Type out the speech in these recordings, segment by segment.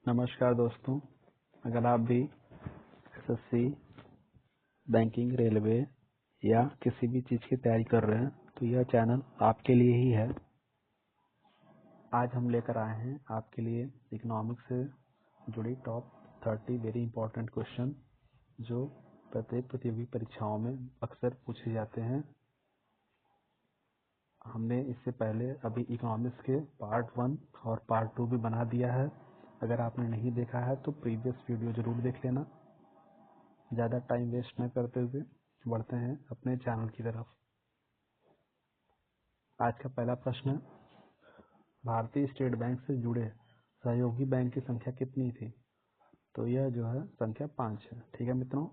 नमस्कार दोस्तों। अगर आप भी एसएससी, बैंकिंग, रेलवे या किसी भी चीज़ की तैयारी कर रहे हैं तो यह चैनल आपके लिए ही है। आज हम लेकर आए हैं आपके लिए इकोनॉमिक्स से जुड़ी टॉप 30 वेरी इंपॉर्टेंट क्वेश्चन जो प्रत्येक प्रतियोगी परीक्षाओं में अक्सर पूछे जाते हैं। हमने इससे पहले अभी इकोनॉमिक्स के पार्ट 1 और पार्ट 2 भी बना दिया है। अगर आपने नहीं देखा है तो प्रीवियस वीडियो जरूर देख लेना। ज़्यादा टाइम वेस्ट न करते हुए बढ़ते हैं अपने चैनल की तरफ। आज का पहला प्रश्न है, भारतीय स्टेट बैंक से जुड़े सहयोगी बैंक की संख्या कितनी थी? तो यह जो है संख्या 5 है। ठीक है मित्रों,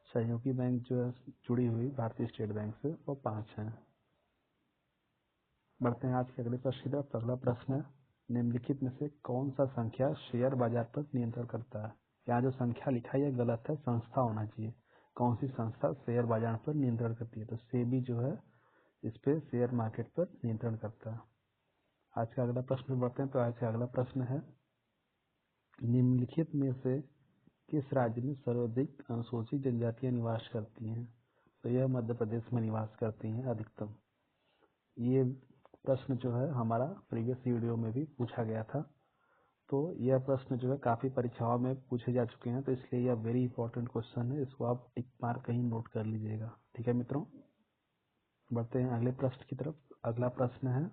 सहयोगी बैंक जो है जुड़ी हुई भारतीय स्टेट बैंक से वो 5 है। बढ़ते हैं आज के अगले प्रश्न की तरफ। अगला प्रश्न है, निम्नलिखित में से कौन सा संख्या शेयर बाजार पर नियंत्रण करता है? यहाँ जो संख्या लिखा है यह गलत है, संस्था होना चाहिए। कौन सी संस्था शेयर बाजार पर नियंत्रण करती है? तो सेबी जो है इस पे शेयर मार्केट पर नियंत्रण करता है। आज का अगला प्रश्न बढ़ते हैं। तो आज का अगला प्रश्न है, निम्नलिखित में से किस राज्य में सर्वाधिक अनुसूचित जनजातियां निवास करती हैं? तो यह मध्य प्रदेश में निवास करती हैं अधिकतम। ये प्रश्न जो है हमारा प्रीवियस वीडियो में भी पूछा गया था। तो यह प्रश्न जो है काफी परीक्षाओं में पूछे जा चुके हैं, तो इसलिए यह वेरी इंपॉर्टेंट क्वेश्चन है। इसको आप एक बार कहीं नोट कर लीजिएगा। ठीक है मित्रों, बढ़ते हैं अगले प्रश्न की तरफ। अगला प्रश्न है,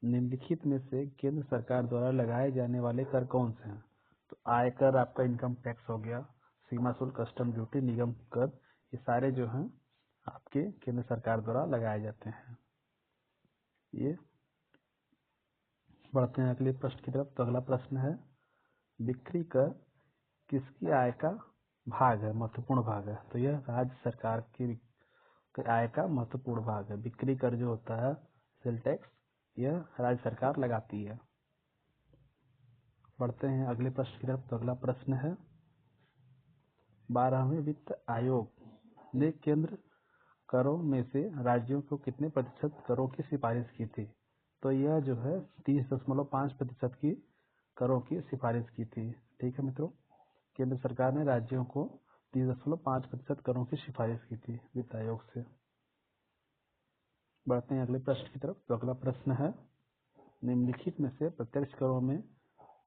निम्नलिखित में से केंद्र सरकार द्वारा लगाए जाने वाले कर कौन से हैं? तो आयकर, आपका इनकम टैक्स हो गया, सीमा शुल्क, कस्टम ड्यूटी, निगम कर, ये सारे जो हैं आपके केंद्र सरकार द्वारा लगाए जाते हैं। ये बढ़ते हैं अगले प्रश्न की तरफ। तो अगला प्रश्न है, बिक्री कर किसकी आय का भाग है, महत्वपूर्ण भाग है? तो यह राज्य सरकार की आय का महत्वपूर्ण भाग है। बिक्री कर जो होता है, सेल टैक्स, यह राज्य सरकार लगाती है। बढ़ते हैं अगले प्रश्न की तरफ। तो अगला प्रश्न है, 12वें वित्त आयोग ने केंद्र करों में से राज्यों को कितने प्रतिशत करों की सिफारिश की थी? तो यह जो है 30.5% की करों की सिफारिश की थी। ठीक है मित्रों, केंद्र सरकार ने राज्यों को 30.5% करों की सिफारिश की थी वित्त आयोग से। बढ़ते हैं अगले प्रश्न की तरफ। तो अगला प्रश्न है, निम्नलिखित में से प्रत्यक्ष करों में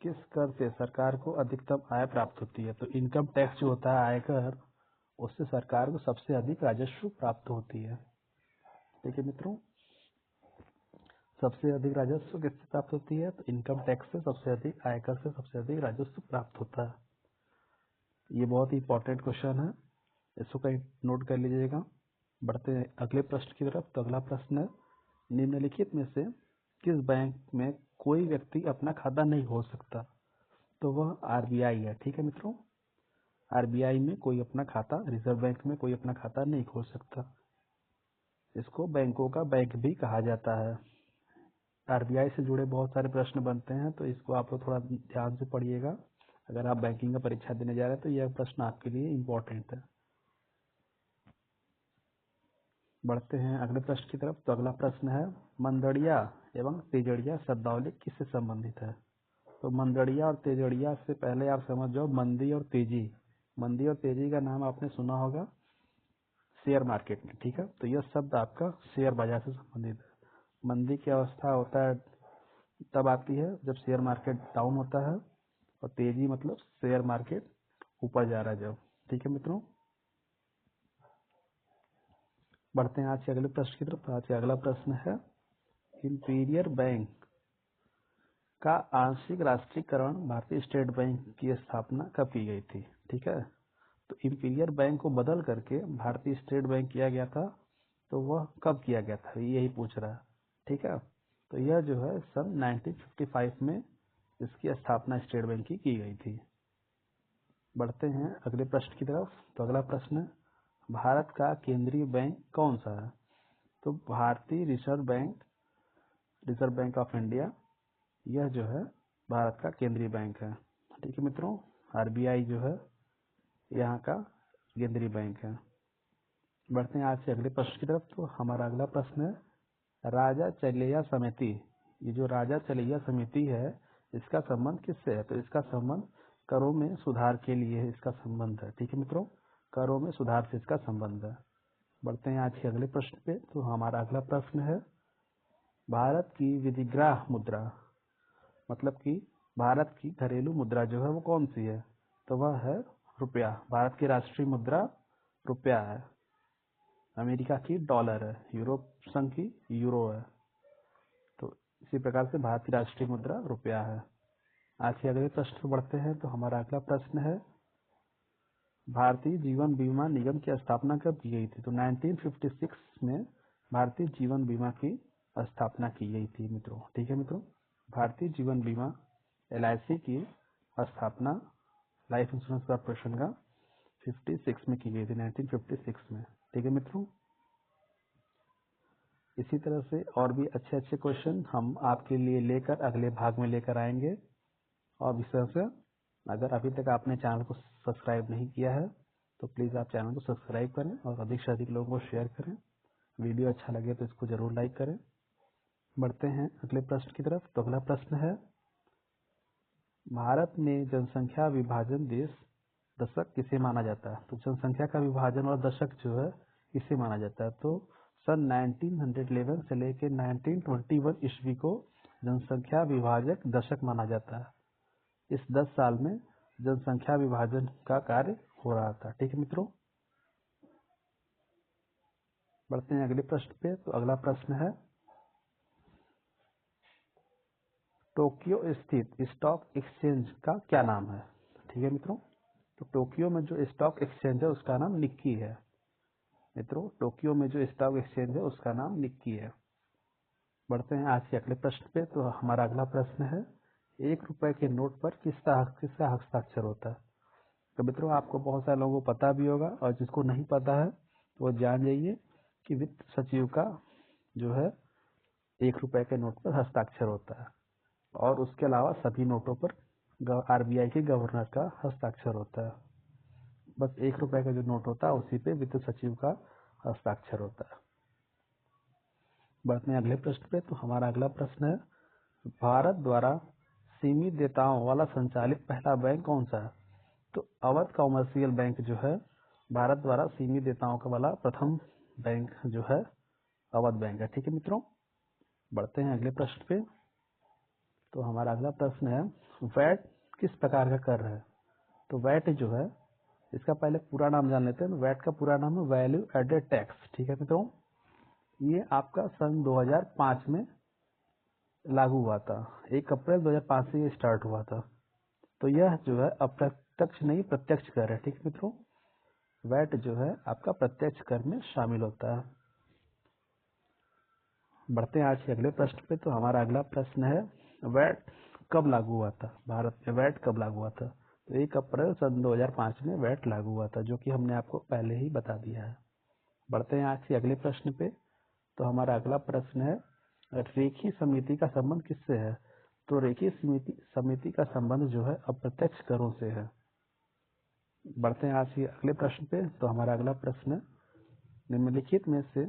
किस कर से सरकार को अधिकतम आय प्राप्त होती है? तो इनकम टैक्स जो होता है, आयकर, उससे सरकार को सबसे अधिक राजस्व प्राप्त होती है। ठीक है मित्रों, सबसे अधिक राजस्व किससे प्राप्त होती है? तो इनकम टैक्स से सबसे अधिक, आयकर से सबसे अधिक राजस्व प्राप्त होता है। ये बहुत ही इंपॉर्टेंट क्वेश्चन है, इसको कहीं नोट कर लीजिएगा। बढ़ते हैं अगले प्रश्न की तरफ। तो अगला प्रश्न है, निम्नलिखित में से किस बैंक में कोई व्यक्ति अपना खाता नहीं खोल सकता? तो वह आरबीआई है। ठीक है मित्रों, आरबीआई में कोई अपना खाता, रिजर्व बैंक में कोई अपना खाता नहीं खोल सकता। इसको बैंकों का बैंक भी कहा जाता है। आरबीआई से जुड़े बहुत सारे प्रश्न बनते हैं, तो इसको आप लोग थोड़ा ध्यान से पढ़िएगा। अगर आप बैंकिंग का परीक्षा देने जा रहे हैं तो यह प्रश्न आपके लिए इम्पोर्टेंट है। बढ़ते हैं अगले प्रश्न की तरफ। तो अगला प्रश्न है, मंदड़िया एवं तेजड़िया शब्दावली किससे संबंधित है? तो मंदड़िया और तेजड़िया से पहले आप समझ जाओ मंदी और तेजी। मंदी और तेजी का नाम आपने सुना होगा शेयर मार्केट में। ठीक है, तो यह शब्द आपका शेयर बाजार से संबंधित है। मंदी की अवस्था होता है तब आती है जब शेयर मार्केट डाउन होता है, और तेजी मतलब शेयर मार्केट ऊपर जा रहा है जब। ठीक है मित्रों, बढ़ते हैं आज के अगले प्रश्न की तरफ। आज का अगला प्रश्न है, इंपीरियल बैंक का आंशिक राष्ट्रीयकरण भारतीय स्टेट बैंक की स्थापना कब की गई थी? ठीक है, तो इंपीरियल बैंक को बदल करके भारतीय स्टेट बैंक किया गया था। तो वह कब किया गया था, यही पूछ रहा है। ठीक है, तो यह जो है सन 1955 में इसकी स्थापना स्टेट बैंक की गई थी। बढ़ते हैं अगले प्रश्न की तरफ। तो अगला प्रश्न है, भारत का केंद्रीय बैंक कौन सा है? तो भारतीय reserve bank, reserve bank of India, यह जो है भारत का केंद्रीय बैंक है। ठीक है मित्रों, आरबीआई जो है यहाँ का केंद्रीय बैंक है। बढ़ते हैं आज से अगले प्रश्न की तरफ। तो हमारा अगला प्रश्न है, राजा चलैया समिति, ये जो राजा चलैया समिति है इसका संबंध किससे है? तो इसका संबंध करों में सुधार के लिए है, इसका संबंध है। ठीक है मित्रों, करों में सुधार से इसका संबंध है। बढ़ते हैं आज के अगले प्रश्न पे। तो हमारा अगला प्रश्न है, भारत की विधिग्राह मुद्रा, मतलब कि भारत की घरेलू मुद्रा जो है वो कौन सी है? तो वह है रुपया। भारत की राष्ट्रीय मुद्रा रुपया है। अमेरिका की डॉलर है, यूरोप संघ की यूरो है। तो इसी प्रकार से भारत की राष्ट्रीय मुद्रा रुपया है। आज के अगले प्रश्न पर बढ़ते हैं। तो हमारा अगला प्रश्न है, भारतीय जीवन बीमा निगम की स्थापना कब की गई थी? तो 1956 में भारतीय जीवन बीमा की स्थापना की गई थी मित्रों। ठीक है मित्रों, भारतीय जीवन बीमा LIC की स्थापना लाइफ इंश्योरेंस कॉर्पोरेशन का 56 में की गई थी, 1956 में। ठीक है मित्रों, इसी तरह से और भी अच्छे अच्छे क्वेश्चन हम आपके लिए लेकर अगले भाग में लेकर आएंगे। और विशेष से अगर अभी तक आपने चैनल को सब्सक्राइब नहीं किया है तो प्लीज़ आप चैनल को सब्सक्राइब करें और अधिक से अधिक लोगों को शेयर करें। वीडियो अच्छा लगे तो इसको जरूर लाइक करें। बढ़ते हैं अगले प्रश्न की तरफ। तो अगला प्रश्न है, भारत में जनसंख्या विभाजन देश दशक किसे माना जाता है? तो जनसंख्या का विभाजन और दशक जो है किसे माना जाता है? तो सन 1911 से लेकर 1921 ईस्वी को जनसंख्या विभाजक दशक माना जाता है। इस 10 साल में जनसंख्या विभाजन का कार्य हो रहा था। ठीक है मित्रों, बढ़ते हैं अगले प्रश्न पे। तो अगला प्रश्न है, टोक्यो स्थित स्टॉक एक्सचेंज का क्या नाम है? ठीक है मित्रों, तो टोक्यो में जो स्टॉक एक्सचेंज है उसका नाम निक्की है। मित्रों, टोक्यो में जो स्टॉक एक्सचेंज है उसका नाम निक्की है। बढ़ते हैं आज के अगले प्रश्न पे। तो हमारा अगला प्रश्न है, 1 रुपए के नोट पर किसका हस्ताक्षर होता है? तो मित्रों, आपको बहुत सारे लोगों को पता भी होगा और जिसको नहीं पता है तो वो जान जाइए कि वित्त सचिव का जो है 1 रुपए के नोट पर हस्ताक्षर होता है और उसके अलावा सभी नोटों पर RBI के गवर्नर का हस्ताक्षर होता है। बस 1 रुपए का जो नोट होता है उसी पे वित्त सचिव का हस्ताक्षर होता है। बढ़ते हैं अगले प्रश्न पे। तो हमारा अगला प्रश्न है, भारत द्वारा सीमित देयताओं वाला संचालित पहला बैंक कौन सा है? तो अवध कॉमर्शियल बैंक जो है भारत द्वारा सीमित देयताओं का वाला प्रथम बैंक जो है अवध बैंक है। ठीक है मित्रों, बढ़ते हैं अगले प्रश्न पे। तो हमारा अगला प्रश्न है, वैट किस प्रकार का कर है? तो वैट जो है इसका पहले पूरा नाम जान लेते हैं। वैट का पूरा नाम है वैल्यू एडेड टैक्स। ठीक है मित्रों, ये आपका सन 2005 में लागू हुआ था। 1 अप्रैल 2005 से ये स्टार्ट हुआ था। तो यह जो है अप्रत्यक्ष नहीं प्रत्यक्ष कर है। ठीक है मित्रों, वैट जो है आपका प्रत्यक्ष कर में शामिल होता है। बढ़ते हैं आज के अगले प्रश्न पे। तो हमारा अगला प्रश्न है, वैट कब लागू हुआ था? भारत में वैट कब लागू हुआ था? तो 1 अप्रैल सन 2005 में वैट लागू हुआ था, जो कि हमने आपको पहले ही बता दिया है। बढ़ते हैं आज के अगले प्रश्न पे। तो हमारा अगला प्रश्न है, रेखी समिति का संबंध किससे है? तो रेखी समिति का संबंध जो है अप्रत्यक्ष करों से है। बढ़ते हैं आज के अगले प्रश्न पे। तो हमारा अगला प्रश्न, निम्नलिखित में से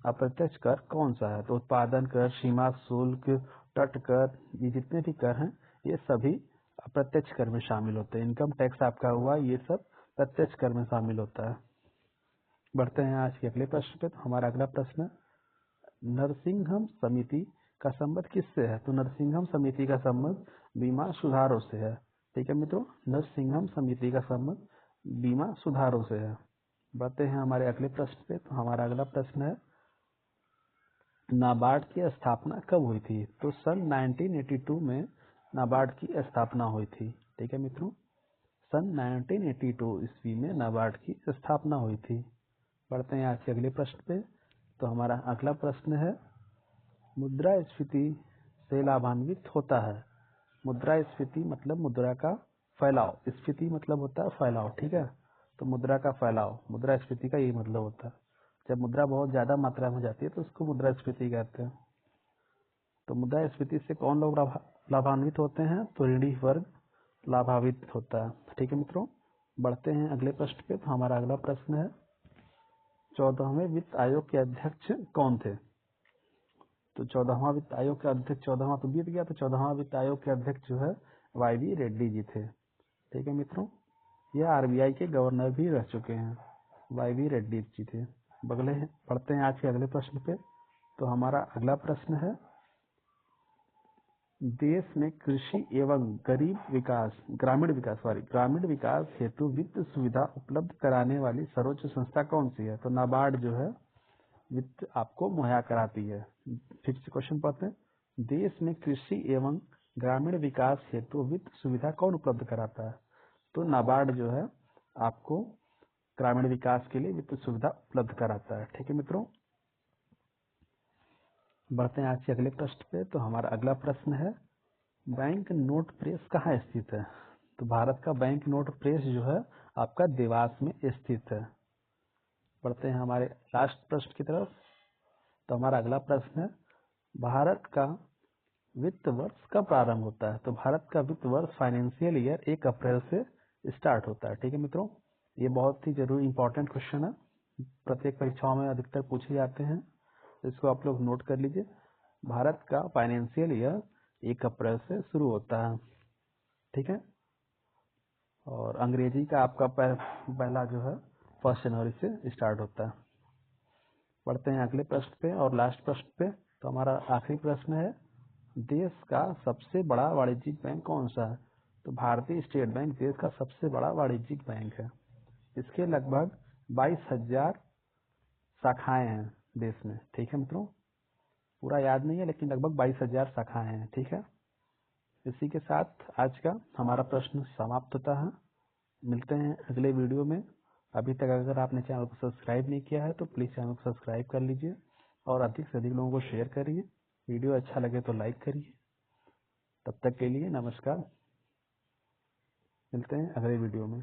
अप्रत्यक्ष कर कौन सा है? तो उत्पादन कर, सीमा शुल्क, तट कर, ये जितने भी कर हैं ये सभी अप्रत्यक्ष कर में शामिल होते हैं। इनकम टैक्स आपका हुआ, ये सब प्रत्यक्ष कर में शामिल होता है। बढ़ते हैं आज के अगले प्रश्न पे। तो हमारा अगला प्रश्न, नरसिंघम समिति का संबंध किससे है? तो नरसिंघम समिति का संबंध बीमा सुधारों से है। ठीक है मित्रों, नरसिंघम समिति का संबंध बीमा सुधारों से है। बढ़ते हैं हमारे अगले प्रश्न पे। तो हमारा अगला प्रश्न है, नाबार्ड की स्थापना कब हुई थी? तो सन 1982 में नाबार्ड की स्थापना हुई थी। ठीक है मित्रों, सन 1982 ईस्वी में नाबार्ड की स्थापना हुई थी। बढ़ते हैं आज के अगले प्रश्न पे। तो हमारा अगला प्रश्न है, मुद्रास्फीति से लाभान्वित होता है? मुद्रास्फीति मतलब मुद्रा का फैलाव, स्फीति मतलब होता है फैलाव। ठीक है, तो मुद्रा का फैलाव, मुद्रास्फीति का यही मतलब होता है। जब मुद्रा बहुत ज्यादा मात्रा में जाती है तो उसको मुद्रास्फीति कहते हैं। तो मुद्रास्फीति से कौन लोग लाभान्वित होते हैं? तो ऋणी वर्ग लाभान्वित होता है। ठीक है मित्रों, बढ़ते हैं अगले प्रश्न पे। तो हमारा अगला प्रश्न है, 14वें वित्त आयोग के अध्यक्ष कौन थे? तो 14वां वित्त आयोग के अध्यक्ष, 14वां तो बीत गया, तो 14वां वित्त आयोग के अध्यक्ष जो है वाई रेड्डी जी थे। ठीक है मित्रों, यह आरबीआई के गवर्नर भी रह चुके हैं, वाई रेड्डी जी थे। बगले हैं, पढ़ते हैं आज के अगले प्रश्न पे। तो हमारा अगला प्रश्न है, देश में कृषि एवं ग्रामीण विकास हेतु वित्त सुविधा उपलब्ध कराने वाली सर्वोच्च संस्था कौन सी है? तो नाबार्ड जो है वित्त आपको मुहैया कराती है। फिर से क्वेश्चन पढ़ते हैं, देश में कृषि एवं ग्रामीण विकास हेतु वित्त सुविधा कौन उपलब्ध कराता है? तो नाबार्ड जो है आपको ग्रामीण विकास के लिए वित्त सुविधा उपलब्ध कराता है। ठीक है मित्रों, बढ़ते हैं आज के अगले प्रश्न पे। तो हमारा अगला प्रश्न है, बैंक नोट प्रेस कहाँ स्थित है? तो भारत का बैंक नोट प्रेस जो है आपका देवास में स्थित है। बढ़ते हैं हमारे लास्ट प्रश्न की तरफ। तो हमारा अगला प्रश्न है, भारत का वित्त वर्ष कब प्रारंभ होता है? तो भारत का वित्त वर्ष फाइनेंशियल ईयर 1 अप्रैल से स्टार्ट होता है। ठीक है मित्रों, ये बहुत ही जरूरी इंपॉर्टेंट क्वेश्चन है, प्रत्येक परीक्षाओं में अधिकतर पूछे जाते हैं, इसको आप लोग नोट कर लीजिए। भारत का फाइनेंशियल ईयर 1 अप्रैल से शुरू होता है। ठीक है, और अंग्रेजी का आपका पहला जो है 1 जनवरी से स्टार्ट होता है। बढ़ते हैं अगले प्रश्न पे और लास्ट प्रश्न पे। तो हमारा आखिरी प्रश्न है, देश का सबसे बड़ा वाणिज्यिक बैंक कौन सा है? तो भारतीय स्टेट बैंक देश का सबसे बड़ा वाणिज्यिक बैंक है। इसके लगभग 22,000 शाखाएं हैं देश में। ठीक है मित्रों, पूरा याद नहीं है लेकिन लगभग 22,000 शाखाएं हैं। ठीक है, इसी के साथ आज का हमारा प्रश्न समाप्त होता है। मिलते हैं अगले वीडियो में। अभी तक अगर आपने चैनल को सब्सक्राइब नहीं किया है तो प्लीज़ चैनल को सब्सक्राइब कर लीजिए और अधिक से अधिक लोगों को शेयर करिए। वीडियो अच्छा लगे तो लाइक करिए। तब तक के लिए नमस्कार, मिलते हैं अगले वीडियो में।